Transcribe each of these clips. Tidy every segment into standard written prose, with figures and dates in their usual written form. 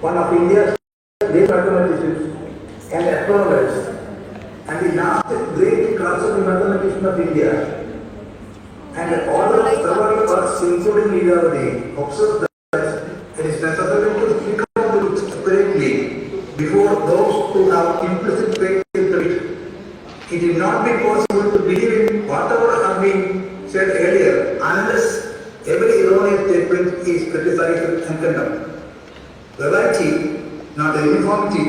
one of India's great mathematicians and astronomers, and the last great classical mathematician of India. And all the several works, including 𝐕ā𝐬𝐭𝐫𝐚, observed that it is necessary to speak out the truth separately before those who have implicit faith in it. It will not be possible to believe in whatever has been said earlier unless every erroneous statement is criticized and condemned. Variety, not the uniformity,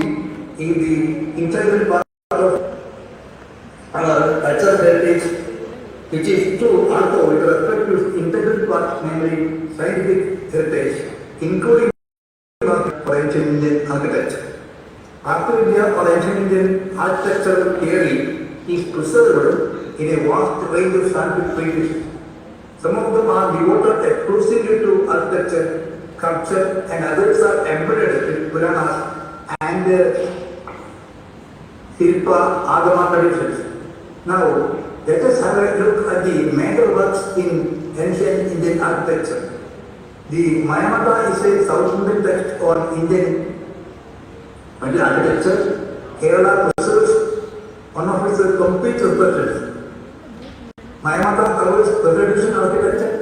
is the integral part of our cultural heritage, which is true also with respect to its integral part, namely scientific heritage, including for ancient Indian architecture. Architecture or ancient Indian architectural theory is preserved in a vast range of scientific traditions. Some of them are devoted exclusively to architecture, sculpture, and others are embedded in Puranas and Shilpa Agama traditions. Now, let us have a look at the major works in ancient Indian architecture. The 𝐸ā𝐬𝐭𝐫𝐸 is a South Indian text on Indian architecture. Kerala preserves one of its complete repertories. 𝐸ā𝐬𝐭𝐫𝐸 covers reproduction architecture,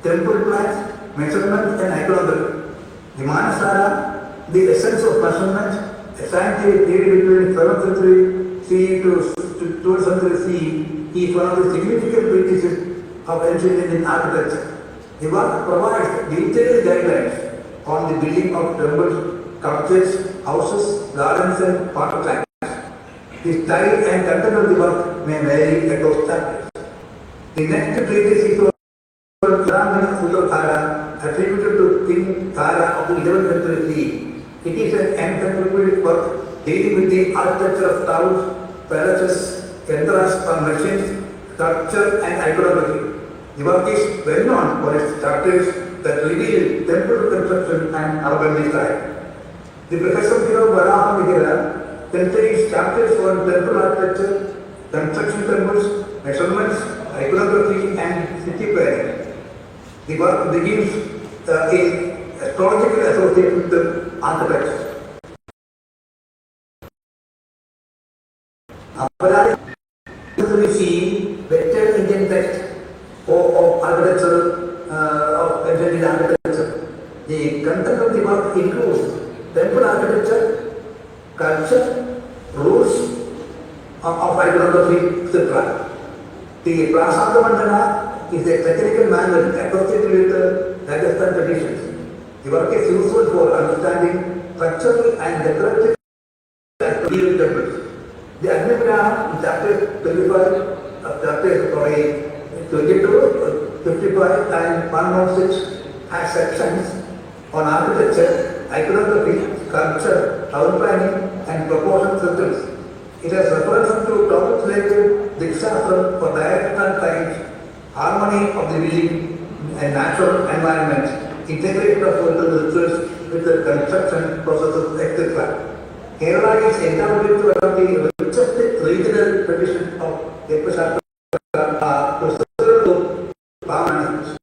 temple plans, measurement and iconography. The Manasara, the essence of measurement, assigned to a period between 7th century CE to 12th century CE, is one of the significant treatises of ancient Indian architecture. The work provides detailed guidelines on the building of temples, sculptures, houses, gardens and water tanks. The style and content of the work may vary across chapters. The next treatise is on Trivandrum, attributed to King Sala of the 11th century CE. It is an encyclopedic work dealing with the architecture of towns, palaces, yantras or machines, sculpture and iconography. The work is well known for its chapters that reveal temple construction and urban design. The Brihasambhira Varaha contains chapters on temple architecture, construction temples, measurements, iconography and city planning. The work begins in astrological association with the architecture. We see Western Indian text of architecture, of ancient Indian architecture. The content of the work includes temple architecture, culture, rules of iconography, etc. The Prasada Mandana is a technical manual associated with the Rajasthan traditions. The work is useful for understanding structural and decorative medieval temples. The Agni-Purana in chapters 22, 55 and 106 has sections on architecture, iconography, sculpture, town planning and proportion systems. It has reference to topics like Dikshastra for directional times, harmony of the building and natural environment, integration of local rituals with the construction processes, etc. Kerala is endowed with one of the richest regional traditions of Dikshastra preserved to Brahmanas.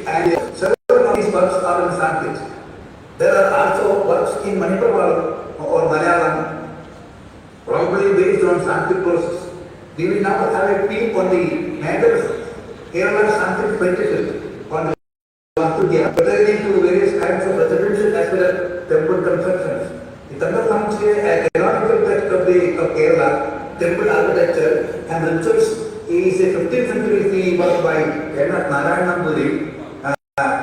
And several of these works are in Sanskrit. There are also works in Manipur or Malayalam, probably based on Sanskrit process. We will now have a peek on the major Kerala Sanskrit practices on the Vastuja pertaining to various kinds of residential as well as temple constructions. The Kantaloor, a canonical text of Kerala, temple architecture and rituals, is a 15th century CE work by Narayanapuri.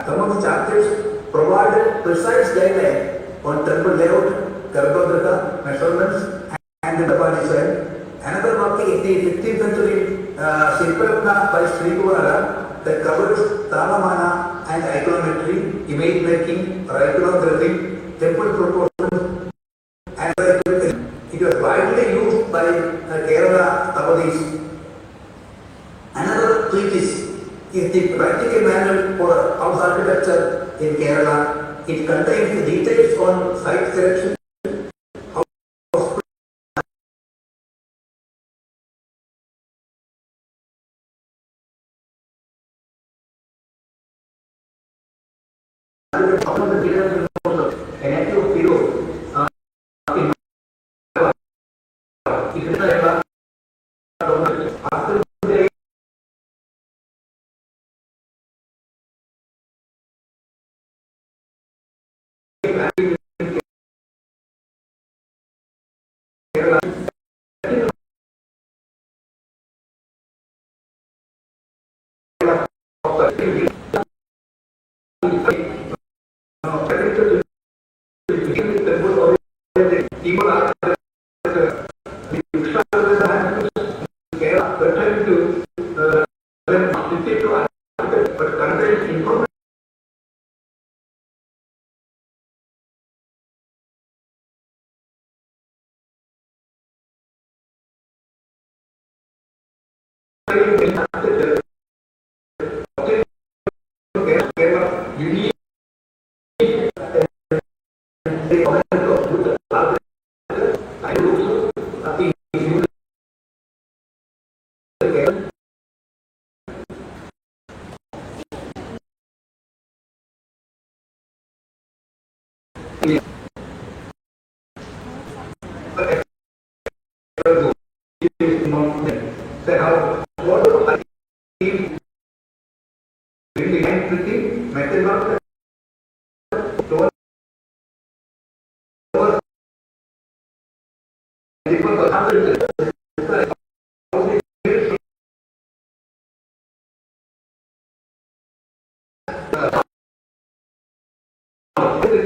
Some of the chapters provided precise guidelines on temple layout, garbhagriha, measurements and the Dapa design. Another work is the 15th century Shilpa by Sri that covers Talamana and iconometry, image making, iconography, temple proportions and it was widely used by Kerala Tabadis. Another treatise is the practical manual for house architecture in Kerala. It contains details on site selection,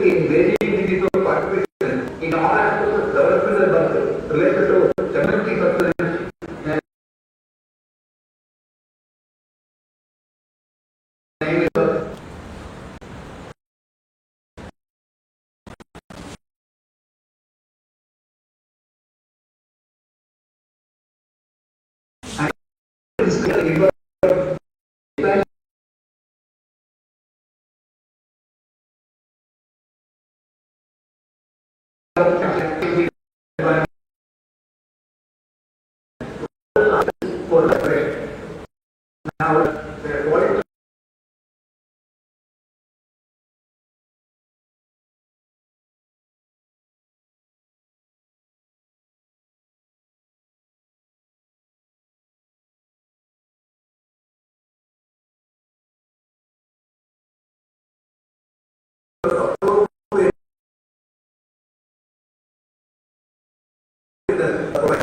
In very digital participation in all aspects of development and work related to community conservation for the prayer. Now, the quality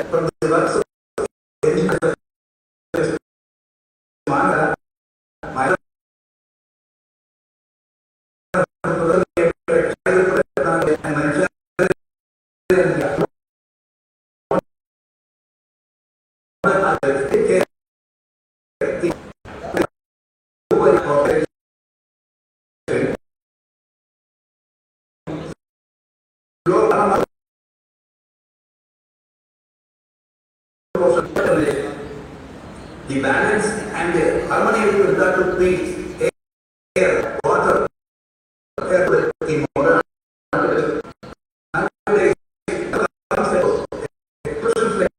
from the works of the balance and the harmony with regard to trees, air, water, air in modern nowadays, expressions like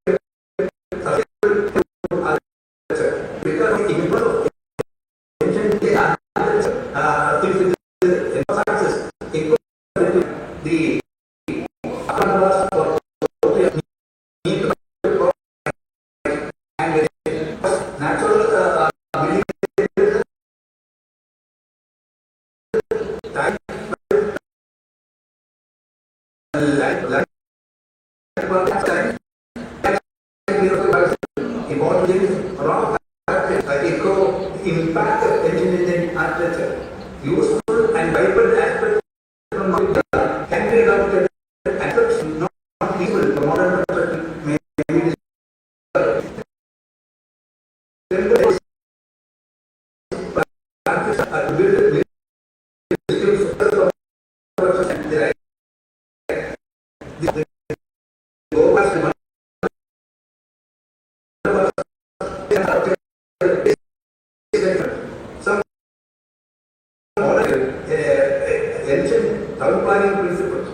because the input of ancient things emphasizes the need to natural impact of engineering architecture, useful and vibrant aspects from can be adopted aspects not feasible for modern construction may be some ancient town planning principles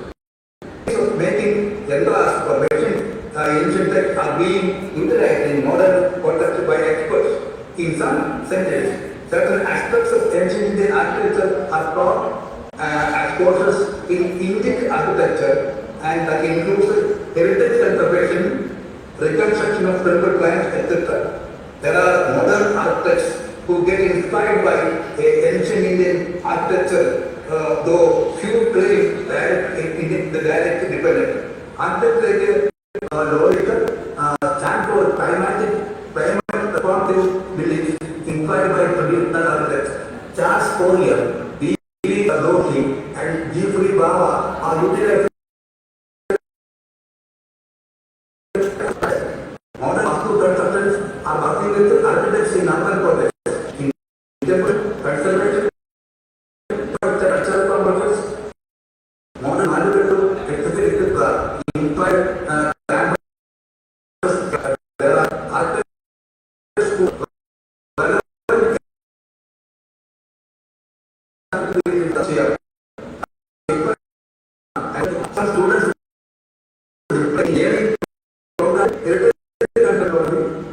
of making general formation ancient texts are being utilized in modern context by experts. In some centuries, certain aspects of ancient Indian architecture are taught has courses in Indic architecture and that includes heritage conservation, reconstruction of temple plans, etc. There are modern architects who get inspired by ancient Indian architecture, though few claim the direct dependent. Architecture stand for pragmatic responsive beliefs inspired by traditional architects. Charles Fourier, D. Rossi, and 𝐕ā𝐬𝐭𝐫𝐚 are utilized. Modern Vastu consultants are working with architects in urban projects, in conservation, cultural purposes, modern architecture, etc. Inspired there are architects who some students engineering program,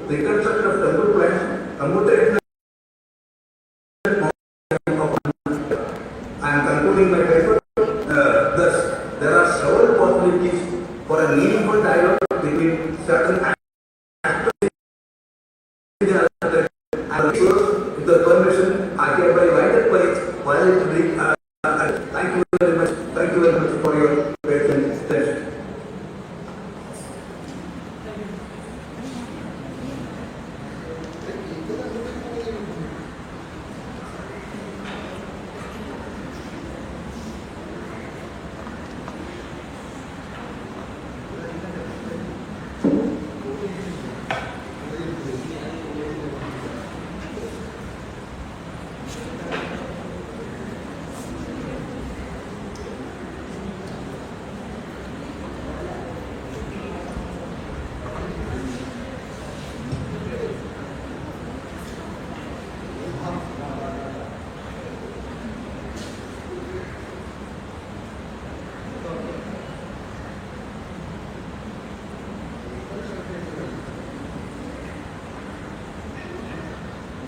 reconstruction of temple plans, computer. I am concluding my paper. Thus, there are several possibilities for a meaningful dialogue between certain actors and with the permission, I hereby invite the place while it will be. Thank you very much. Thank you very much for your patient attention.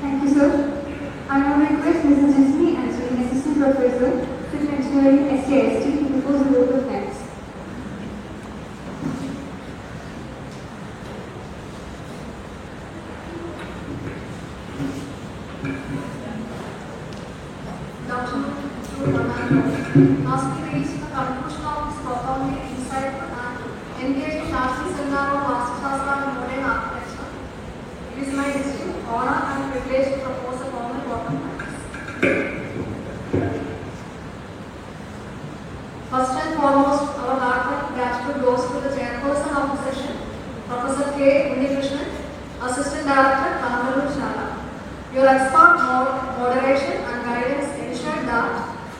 Thank you, sir. I now request Mrs. Jismi Anjali, Assistant Professor, Civil Engineering-STIST, to propose a vote of thanks. As we reach the conclusion of this profoundly insightful and engaging national seminar on Vastu and modern architecture, it is my distinct honor and privilege to propose a formal vote of thanks. First and foremost, our heartfelt gratitude goes to the chairperson of the session, Professor 𝐾.𝐿, Assistant Director, Kantaloor, Sala. Your expert moderation and guidance ensured that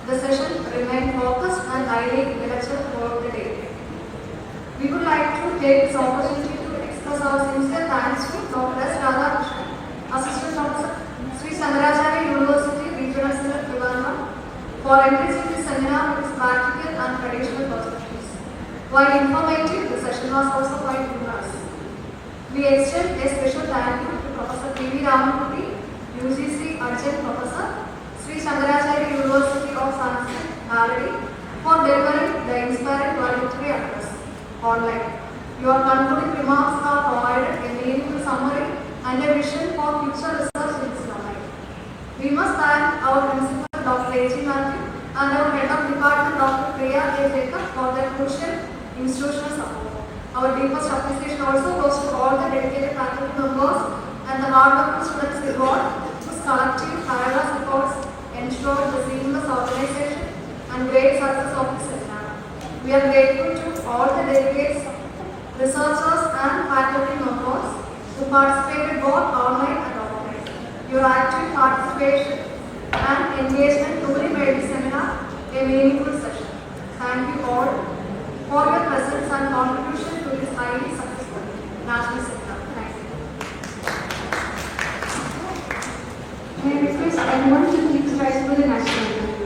the session remained focused and highly intellectual throughout the day. We would like to take this opportunity to express our sincere thanks to Dr. S. Radhakrishnan, Assistant Professor, 𝐶𝐬𝐭𝐫𝐬𝐿 University, Regional Center, Trivandrum, for enriching this seminar with its practical and traditional perspectives. While informative, the session was also quite numerous. We extend a special thank you to Professor 𝐕ā𝐬𝐭𝐫𝐬𝐿, UGC Adjunct Professor, 𝐻𝐸𝐿 University of Science and Technology, for delivering the inspiring valedictory address online. Your concluding remarks are provided a meaningful summary and a vision for future research in this domain. We must thank our principal, Dr. 𝐸𝐺 and our head of department, Dr. Priya Jacob, for their crucial institutional support. Our deepest appreciation also goes to all the dedicated faculty members and the hardworking students involved, whose collective tireless efforts ensured the seamless organization and great success of the seminar. We are grateful to all the delegates, researchers and faculty members who participated both online and offline. Your active participation and engagement truly made the seminar a meaningful session. Thank you all for your presence and contribution to this highly successful national seminar. Thank you. May I request everyone to please rise for the national anthem.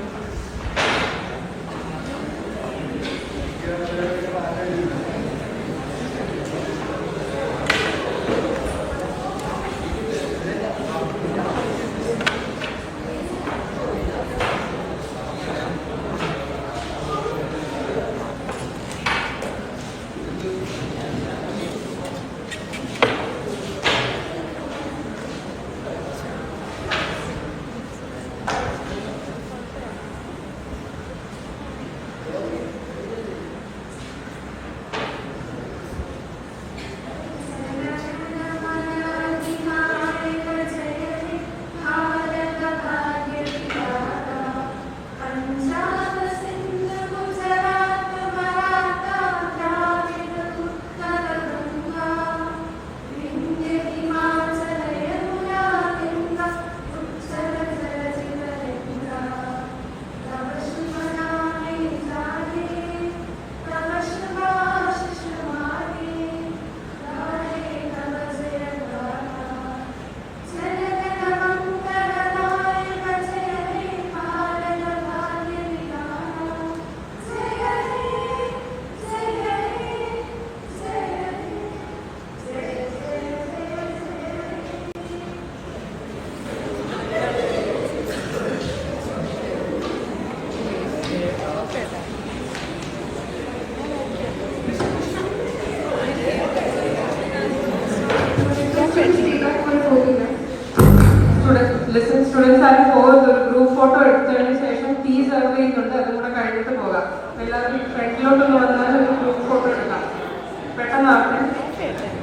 please stay back for a photograph? Students are for the group photo session. Please survey ഉണ്ട് അതുകൂടെ കഴിഞ്ഞിട്ട് പോകാം. എല്ലാവരും ഫ്രണ്ടിലോട്ടൊന്ന് വന്നാൽ ഒരു group photo എടുക്കാം. പെട്ടെന്നാവട്ടെ.